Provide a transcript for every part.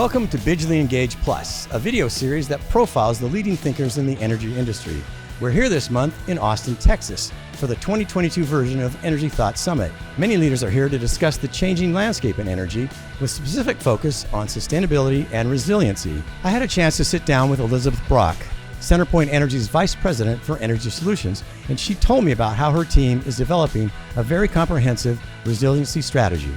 Welcome to Bidgely Engage Plus, a video series that profiles the leading thinkers in the energy industry. We're here this month in Austin, Texas, for the 2022 version of Energy Thought Summit. Many leaders are here to discuss the changing landscape in energy, with specific focus on sustainability and resiliency. I had a chance to sit down with Elizabeth Brock, CenterPoint Energy's Vice President for Energy Solutions, and she told me about how her team is developing a very comprehensive resiliency strategy.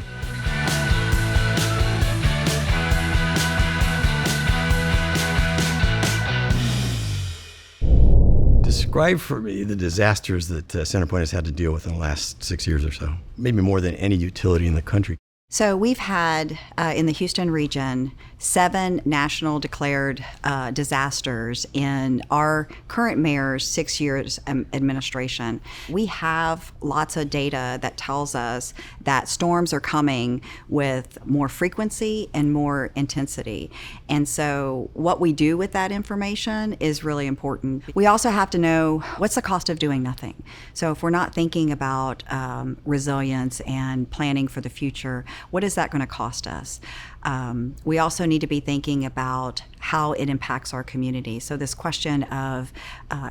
Describe for me the disasters that CenterPoint has had to deal with in the last 6 years or so, maybe more than any utility in the country. So we've had, in the Houston region, 7 national declared disasters in our current mayor's 6 years administration. We have lots of data that tells us that storms are coming with more frequency and more intensity. And so what we do with that information is really important. We also have to know what's the cost of doing nothing. So if we're not thinking about resilience and planning for the future, what is that going to cost us? We also need to be thinking about how it impacts our community. So this question of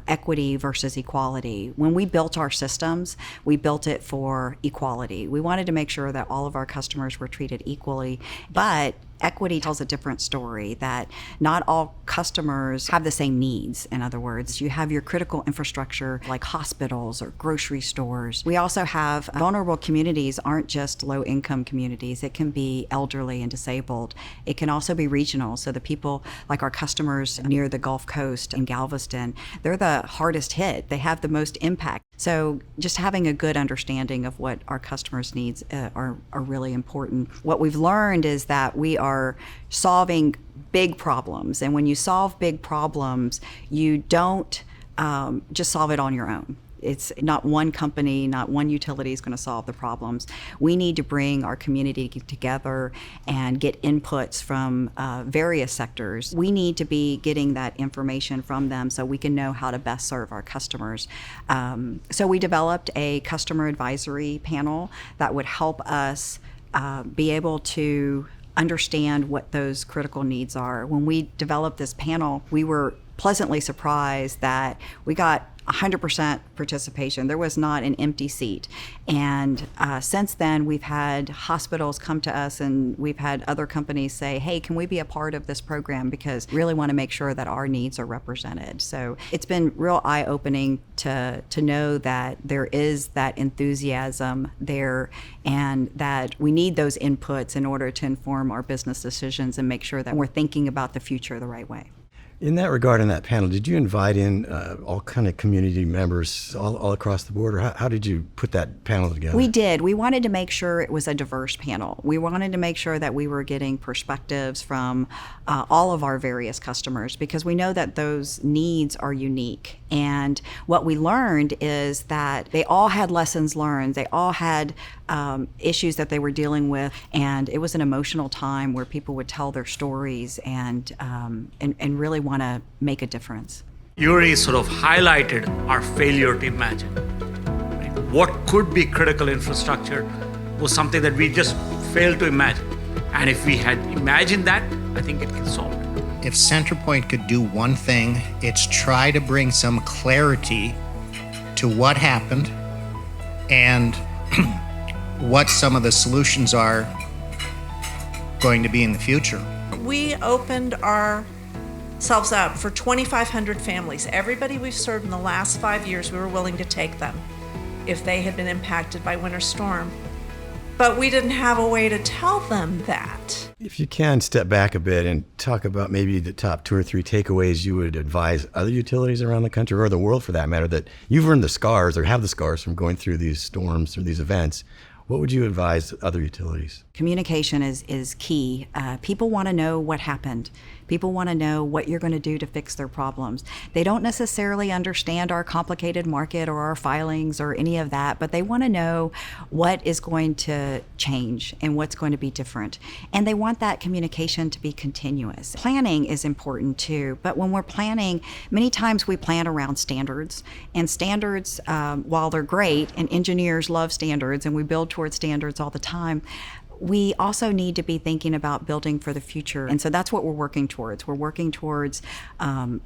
equity versus equality. When we built our systems, we built it for equality. We wanted to make sure that all of our customers were treated equally, but equity tells a different story, that not all customers have the same needs. In other words, you have your critical infrastructure like hospitals or grocery stores. We also have vulnerable communities aren't just low-income communities. It can be elderly and disabled. It can also be regional. So the people like our customers near the Gulf Coast in Galveston, they're the hardest hit. They have the most impact. So just having a good understanding of what our customers' needs are really important. What we've learned is that we are solving big problems. And when you solve big problems, you don't just solve it on your own. It's not one company, not one utility is going to solve the problems. We need to bring our community together and get inputs from various sectors. We need to be getting that information from them so we can know how to best serve our customers. So we developed a customer advisory panel that would help us be able to understand what those critical needs are. When we developed this panel, we were pleasantly surprised that we got 100% participation. There was not an empty seat. And since then, we've had hospitals come to us and we've had other companies say, hey, can we be a part of this program? Because we really want to make sure that our needs are represented. So it's been real eye-opening to know that there is that enthusiasm there and that we need those inputs in order to inform our business decisions and make sure that we're thinking about the future the right way. In that regard, in that panel, did you invite in all kind of community members all across the board, or how did you put that panel together? We did. We wanted to make sure it was a diverse panel. We wanted to make sure that we were getting perspectives from all of our various customers because we know that those needs are unique. And what we learned is that they all had lessons learned. They all had issues that they were dealing with, and it was an emotional time where people would tell their stories and really want to make a difference. Yuri sort of highlighted our failure to imagine. Right? What could be critical infrastructure was something that we just failed to imagine. And if we had imagined that, I think it can solve it. If CenterPoint could do one thing, it's try to bring some clarity to what happened and what some of the solutions are going to be in the future. We opened ourselves up for 2,500 families. Everybody we've served in the last 5 years, we were willing to take them if they had been impacted by winter storm. But we didn't have a way to tell them that. If you can step back a bit and talk about maybe the top 2 or 3 takeaways you would advise other utilities around the country or the world for that matter, that you've earned the scars or have the scars from going through these storms or these events. What would you advise other utilities? Communication is key. People want to know what happened. People want to know what you're going to do to fix their problems. They don't necessarily understand our complicated market or our filings or any of that, but they want to know what is going to change and what's going to be different. And they want that communication to be continuous. Planning is important too, but when we're planning, many times we plan around standards. And standards, while they're great, and engineers love standards, and we build towards standards all the time, we also need to be thinking about building for the future. And so that's what we're working towards. We're working towards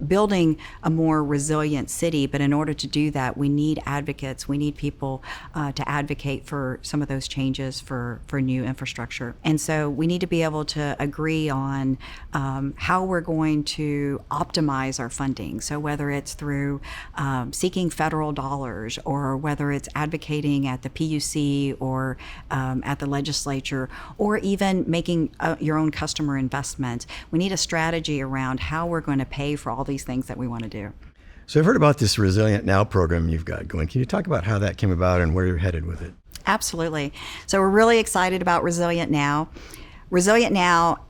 building a more resilient city, but in order to do that, we need advocates. We need people to advocate for some of those changes for new infrastructure. And so we need to be able to agree on how we're going to optimize our funding. So whether it's through seeking federal dollars, or whether it's advocating at the PUC or at the legislature, or even making your own customer investment, we need a strategy around how we're going to pay for all these things that we want to do. So I've heard about this Resilient Now program you've got going. Can you talk about how that came about and where you're headed with it? Absolutely. So we're really excited about Resilient Now. Resilient Now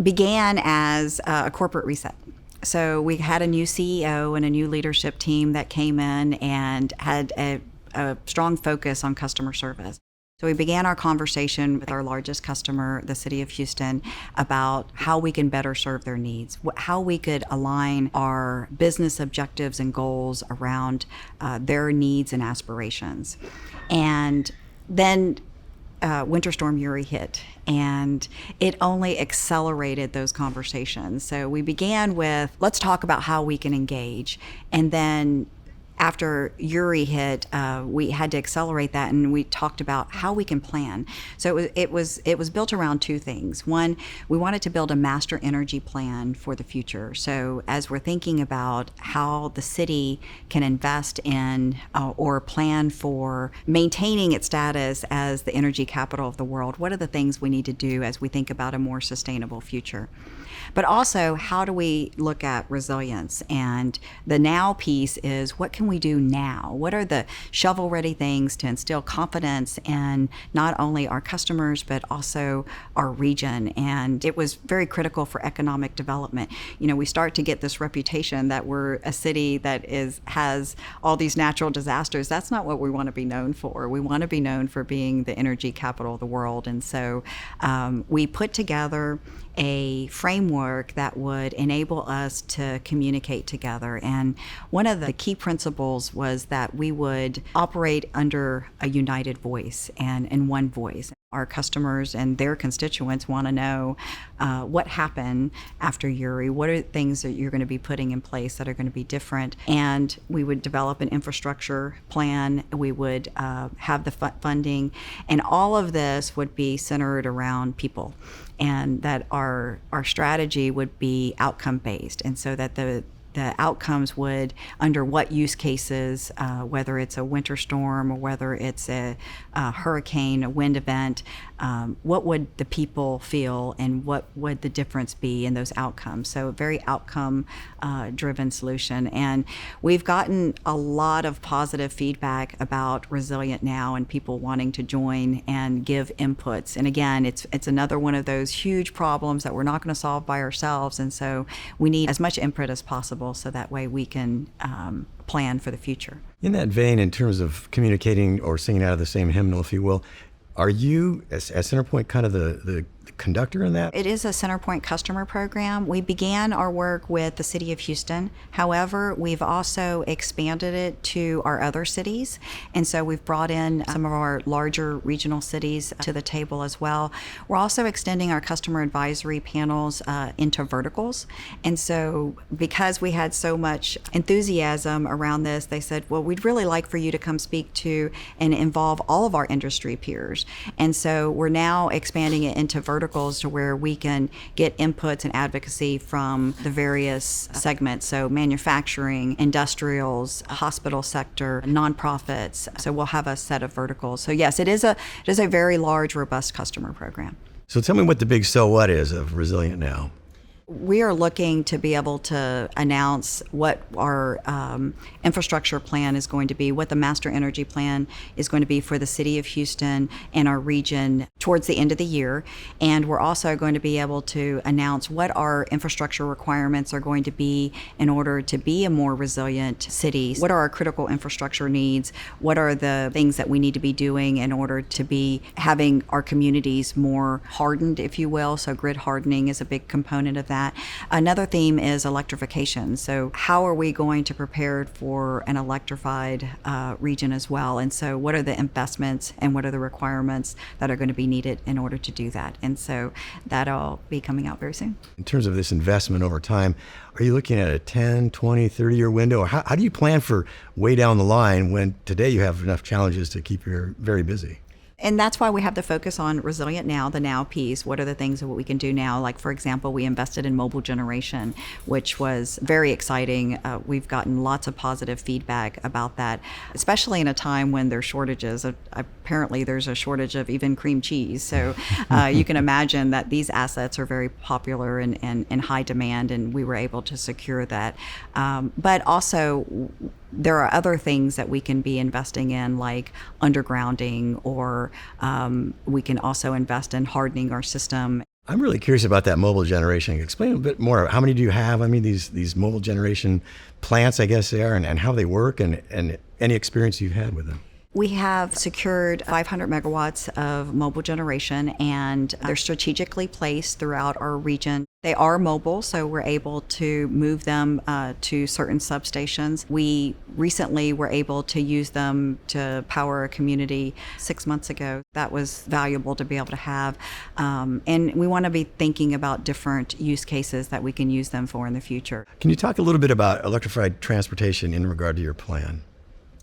began as a corporate reset. So we had a new CEO and a new leadership team that came in and had a strong focus on customer service. So we began our conversation with our largest customer, the city of Houston, about how we can better serve their needs, how we could align our business objectives and goals around their needs and aspirations. And then Winter Storm Uri hit, and it only accelerated those conversations. So we began with, let's talk about how we can engage. And then after Uri hit, we had to accelerate that, and we talked about how we can plan. So it was built around two things. One, we wanted to build a master energy plan for the future. So as we're thinking about how the city can invest in or plan for maintaining its status as the energy capital of the world, what are the things we need to do as we think about a more sustainable future? But also, how do we look at resilience? And the now piece is, what can we do now? What are the shovel-ready things to instill confidence in not only our customers, but also our region? And it was very critical for economic development. You know, we start to get this reputation that we're a city that has all these natural disasters. That's not what we want to be known for. We want to be known for being the energy capital of the world. And so we put together a framework that would enable us to communicate together. And one of the key principles was that we would operate under a united voice and in one voice. Our customers and their constituents want to know what happened after Uri. What are things that you're going to be putting in place that are going to be different? And we would develop an infrastructure plan. We would have the funding. And all of this would be centered around people. And that our strategy would be outcome-based. And so that the outcomes would, under what use cases, whether it's a winter storm or whether it's a hurricane, a wind event, what would the people feel and what would the difference be in those outcomes? So a very outcome-driven solution. And we've gotten a lot of positive feedback about Resilient Now and people wanting to join and give inputs. And again, it's another one of those huge problems that we're not going to solve by ourselves. And so we need as much input as possible, so that way we can plan for the future. In that vein, in terms of communicating or singing out of the same hymnal, if you will, are you, as CenterPoint, kind of the conductor in that? It is a CenterPoint customer program. We began our work with the city of Houston. However, we've also expanded it to our other cities. And so we've brought in some of our larger regional cities to the table as well. We're also extending our customer advisory panels into verticals. And so because we had so much enthusiasm around this, they said, well, we'd really like for you to come speak to and involve all of our industry peers. And so we're now expanding it into verticals to where we can get inputs and advocacy from the various segments. So manufacturing, industrials, hospital sector, nonprofits. So we'll have a set of verticals. So yes, it is a very large, robust customer program. So tell me what the big so what is of Resilient Now. We are looking to be able to announce what our infrastructure plan is going to be, what the master energy plan is going to be for the city of Houston and our region towards the end of the year. And we're also going to be able to announce what our infrastructure requirements are going to be in order to be a more resilient city. What are our critical infrastructure needs? What are the things that we need to be doing in order to be having our communities more hardened, if you will? So grid hardening is a big component of that. that. Another theme is electrification. So how are we going to prepare for an electrified region as well? And so what are the investments and what are the requirements that are going to be needed in order to do that? And so that'll be coming out very soon. In terms of this investment over time, are you looking at a 10, 20, 30-year window? Or how do you plan for way down the line when today you have enough challenges to keep you very busy? And that's why we have the focus on resilient now, the now piece. What are the things that we can do now? Like, for example, we invested in mobile generation, which was very exciting. We've gotten lots of positive feedback about that, especially in a time when there's shortages. Apparently, there's a shortage of even cream cheese. So you can imagine that these assets are very popular and in high demand, and we were able to secure that. But also, there are other things that we can be investing in, like undergrounding, or we can also invest in hardening our system. I'm really curious about that mobile generation. Explain a bit more. How many do you have? I mean, these mobile generation plants, I guess they are, and how they work, and any experience you've had with them. We have secured 500 megawatts of mobile generation, and they're strategically placed throughout our region. They are mobile, so we're able to move them to certain substations. We recently were able to use them to power a community 6 months ago. That was valuable to be able to have. And we want to be thinking about different use cases that we can use them for in the future. Can you talk a little bit about electrified transportation in regard to your plan?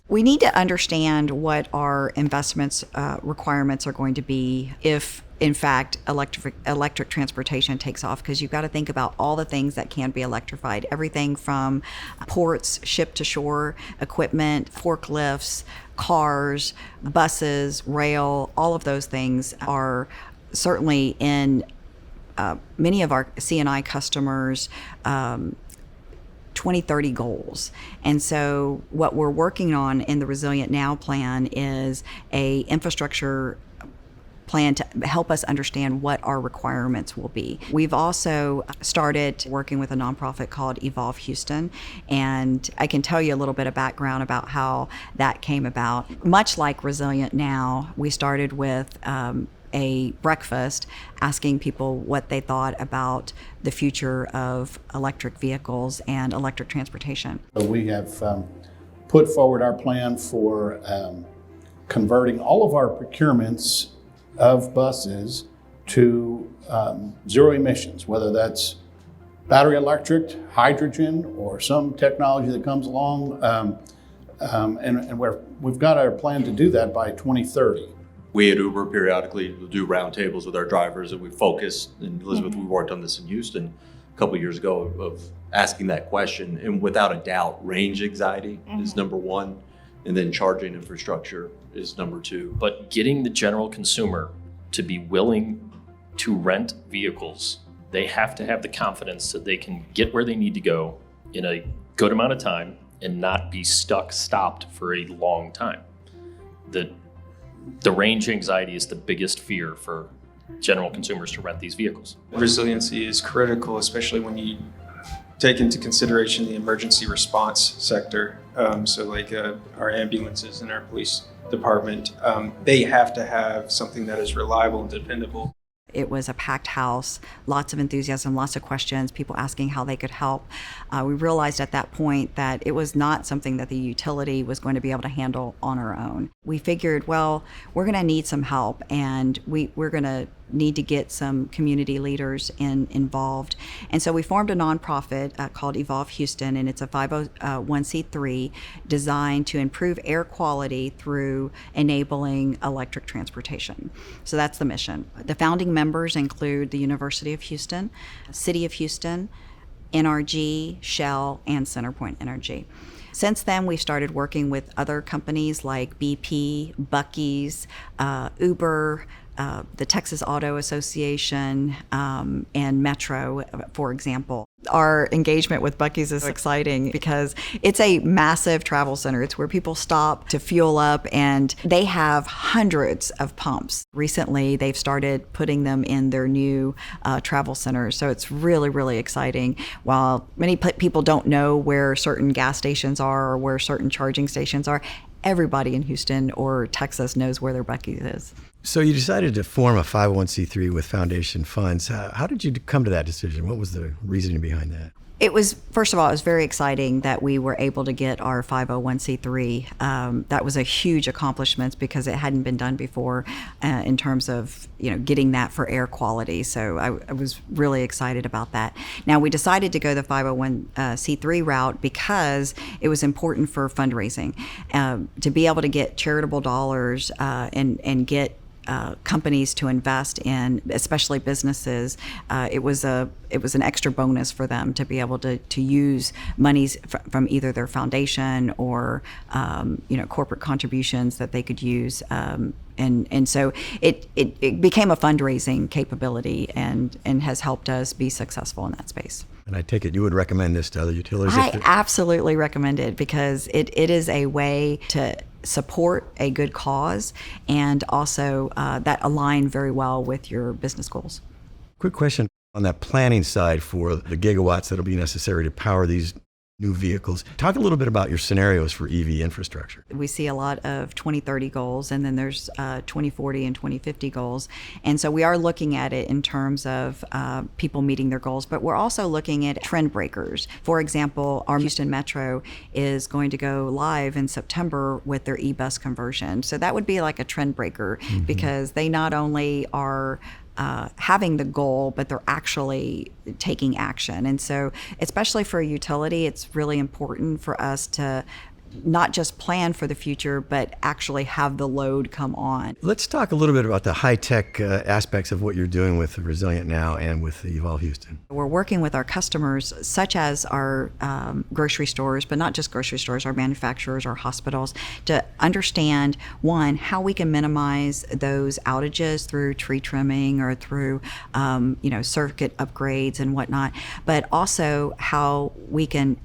We need to understand what our investments requirements are going to be if, in fact, electric transportation takes off, because you've got to think about all the things that can be electrified. Everything from ports, ship to shore equipment, forklifts, cars, buses, rail, all of those things are certainly in many of our C&I customers' 2030 goals. And so what we're working on in the Resilient Now plan is a infrastructure plan to help us understand what our requirements will be. We've also started working with a nonprofit called Evolve Houston, and I can tell you a little bit of background about how that came about. Much like Resilient Now, we started with a breakfast asking people what they thought about the future of electric vehicles and electric transportation. We have put forward our plan for converting all of our procurements of buses to zero emissions, whether that's battery electric, hydrogen, or some technology that comes along. And we've got our plan to do that by 2030. We at Uber periodically do roundtables with our drivers, and we focus, and Elizabeth, we worked on this in Houston a couple of years ago, of asking that question. And without a doubt, range anxiety is number one, and then charging infrastructure is number two. But getting the general consumer to be willing to rent vehicles, they have to have the confidence that they can get where they need to go in a good amount of time and not be stopped for a long time. The range anxiety is the biggest fear for general consumers to rent these vehicles. Resiliency is critical, especially when you take into consideration the emergency response sector. So like our ambulances and our police department, they have to have something that is reliable and dependable. It was a packed house, lots of enthusiasm, lots of questions, people asking how they could help. We realized at that point that it was not something that the utility was going to be able to handle on our own. We figured, well, we're going to need some help, and we're going to need to get some community leaders involved. And so we formed a nonprofit called Evolve Houston, and it's a 501c3 designed to improve air quality through enabling electric transportation. So that's the mission. The founding members include the University of Houston, City of Houston, NRG, Shell, and CenterPoint Energy. Since then, we've started working with other companies like BP, Buc-ee's, Uber, the Texas Auto Association, and Metro, for example. Our engagement with Buc-ee's is exciting because it's a massive travel center. It's where people stop to fuel up, and they have hundreds of pumps. Recently, they've started putting them in their new travel centers, so it's really, really exciting. While many people don't know where certain gas stations are or where certain charging stations are, everybody in Houston or Texas knows where their Buc-ee's is. So you decided to form a 501c3 with foundation funds. How did you come to that decision? What was the reasoning behind that? It was, first of all, it was very exciting that we were able to get our 501c3. That was a huge accomplishment because it hadn't been done before in terms of, getting that for air quality. So I was really excited about that. Now, we decided to go the 501c3 route because it was important for fundraising. To be able to get charitable dollars and get companies to invest in, especially businesses, it was an extra bonus for them to be able to use monies from either their foundation or corporate contributions that they could use, and so it became a fundraising capability and has helped us be successful in that space. And I take it you would recommend this to other utilities? I absolutely recommend it because it is a way to support a good cause and also that align very well with your business goals. Quick question on that planning side for the gigawatts that'll be necessary to power these new vehicles. Talk a little bit about your scenarios for EV infrastructure. We see a lot of 2030 goals, and then there's 2040 and 2050 goals. And so we are looking at it in terms of people meeting their goals, but we're also looking at trend breakers. For example, our Houston Metro is going to go live in September with their e-bus conversion. So that would be like a trend breaker because they not only are having the goal, but they're actually taking action. And so, especially for a utility, it's really important for us to not just plan for the future, but actually have the load come on. Let's talk a little bit about the high-tech aspects of what you're doing with Resilient Now and with Evolve Houston. We're working with our customers, such as our grocery stores, but not just grocery stores, our manufacturers, our hospitals, to understand, one, how we can minimize those outages through tree trimming or through, circuit upgrades and whatnot, but also how we can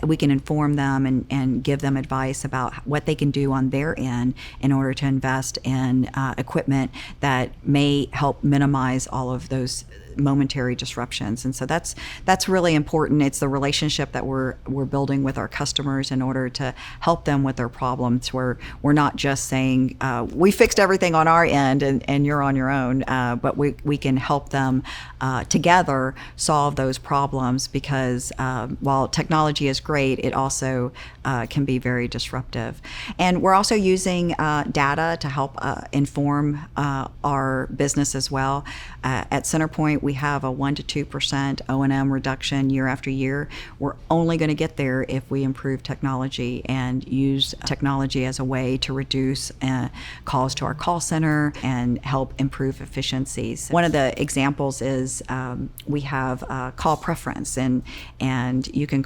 inform them and give them advice about what they can do on their end in order to invest in equipment that may help minimize all of those momentary disruptions. And so that's really important. It's the relationship that we're building with our customers in order to help them with their problems, where we're not just saying we fixed everything on our end and you're on your own, but we can help them together solve those problems, because while technology is great, it also can be very disruptive. And we're also using data to help inform our business as well. At CenterPoint, we have a 1% to 2% O&M reduction year after year. We're only going to get there if we improve technology and use technology as a way to reduce calls to our call center and help improve efficiencies. One of the examples is we have call preference, and you can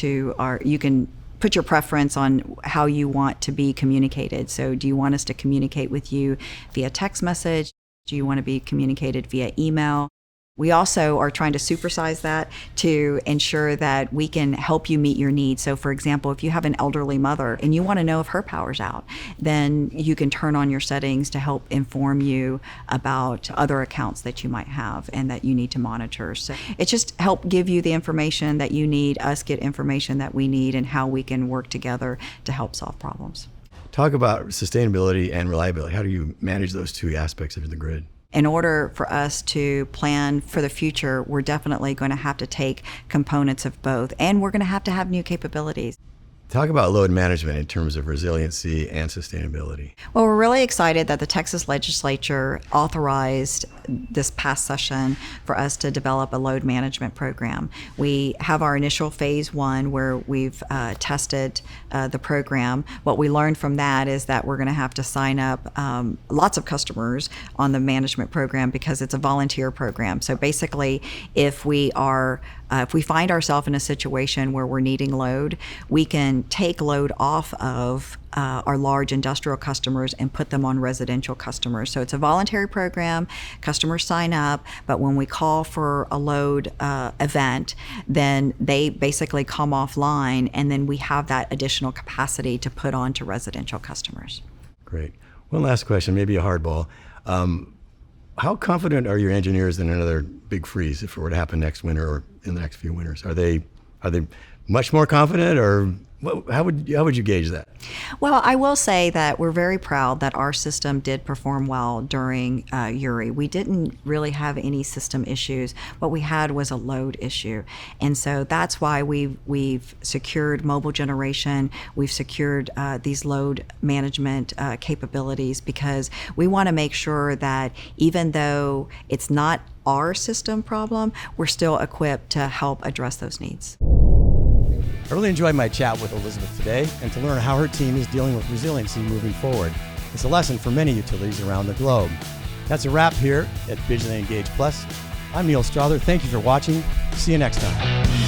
you can put your preference on how you want to be communicated. So do you want us to communicate with you via text message? Do you want to be communicated via email? We also are trying to supersize that to ensure that we can help you meet your needs. So for example, if you have an elderly mother and you want to know if her power's out, then you can turn on your settings to help inform you about other accounts that you might have and that you need to monitor. So it's just help give you the information that you need, us get information that we need, and how we can work together to help solve problems. Talk about sustainability and reliability. How do you manage those two aspects of the grid? In order for us to plan for the future, we're definitely going to have to take components of both, and we're going to have new capabilities. Talk about load management in terms of resiliency and sustainability. Well, we're really excited that the Texas legislature authorized this past session for us to develop a load management program. We have our initial phase 1 where we've tested the program. What we learned from that is that we're going to have to sign up lots of customers on the management program because it's a volunteer program. So basically, if we find ourselves in a situation where we're needing load, we can take load off of our large industrial customers and put them on residential customers. So it's a voluntary program. Customers sign up, but when we call for a load event, then they basically come offline, and then we have that additional capacity to put on to residential customers. Great. One last question, maybe a hardball. How confident are your engineers in another big freeze if it were to happen next winter or in the next few winters? Are they Much more confident, or how would you gauge that? Well, I will say that we're very proud that our system did perform well during Uri. We didn't really have any system issues. What we had was a load issue. And so that's why we've secured mobile generation. We've secured these load management capabilities, because we want to make sure that even though it's not our system problem, we're still equipped to help address those needs. I really enjoyed my chat with Elizabeth today, and to learn how her team is dealing with resiliency moving forward. It's a lesson for many utilities around the globe. That's a wrap here at Bidgely Engage Plus. I'm Neil Strother. Thank you for watching. See you next time.